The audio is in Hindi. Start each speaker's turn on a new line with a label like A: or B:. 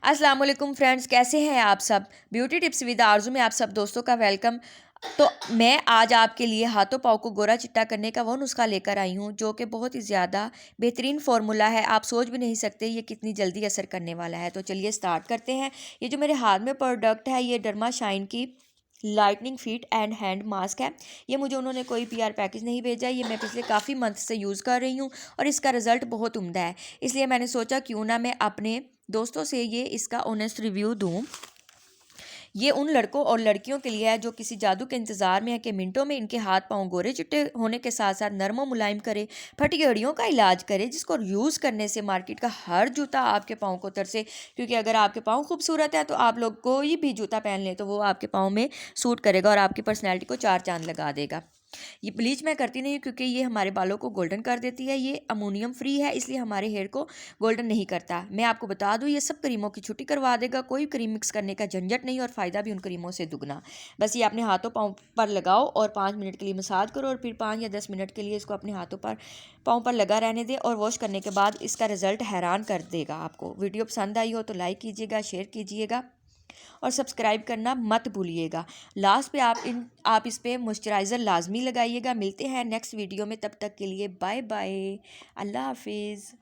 A: अस्सलाम वालेकुम फ्रेंड्स, कैसे हैं आप सब। ब्यूटी टिप्स विद आरजू में आप सब दोस्तों का वेलकम। तो मैं आज आपके लिए हाथों पाँव को गोरा चिट्टा करने का वो नुस्खा लेकर आई हूँ जो कि बहुत ही ज़्यादा बेहतरीन फार्मूला है। आप सोच भी नहीं सकते ये कितनी जल्दी असर करने वाला है। तो चलिए स्टार्ट करते हैं। ये जो मेरे हाथ में प्रोडक्ट है ये डर्मा शाइन की lightning feet and hand mask है। ये मुझे उन्होंने कोई पीआर पैकेज नहीं भेजा, ये मैं पिछले काफ़ी मंथ से यूज़ कर रही हूँ और इसका रिज़ल्ट बहुत उम्दा है। इसलिए मैंने सोचा क्यों ना मैं अपने दोस्तों से ये इसका ऑनेस्ट रिव्यू दूँ। ये उन लड़कों और लड़कियों के लिए है जो किसी जादू के इंतजार में है कि मिनटों में इनके हाथ पांव गोरे चिट्टे होने के साथ साथ नरम और मुलायम करे, फटी हड्डियों का इलाज करे, जिसको यूज़ करने से मार्केट का हर जूता आपके पाँव को तरसे। क्योंकि अगर आपके पाँव खूबसूरत है तो आप लोग कोई भी जूता पहन ले तो वो आपके पाँव में सूट करेगा और आपकी पर्सनैलिटी को चार चांद लगा देगा। ये ब्लीच मैं करती नहीं क्योंकि ये हमारे बालों को गोल्डन कर देती है। ये अमोनियम फ्री है इसलिए हमारे हेयर को गोल्डन नहीं करता। मैं आपको बता दूं ये सब क्रीमों की छुट्टी करवा देगा, कोई क्रीम मिक्स करने का झंझट नहीं और फ़ायदा भी उन क्रीमों से दुगना। बस ये अपने हाथों पाँव पर लगाओ और 5 मिनट के लिए मसाज करो और फिर 5 या 10 मिनट के लिए इसको अपने हाथों पर पाँव पर लगा रहने दें और वॉश करने के बाद इसका रिजल्ट हैरान कर देगा आपको। वीडियो पसंद आई हो तो लाइक कीजिएगा, शेयर कीजिएगा और सब्सक्राइब करना मत भूलिएगा। लास्ट पे आप इस पे मॉइस्चराइज़र लाजमी लगाइएगा। मिलते हैं नेक्स्ट वीडियो में, तब तक के लिए बाय बाय, अल्लाह हाफिज़।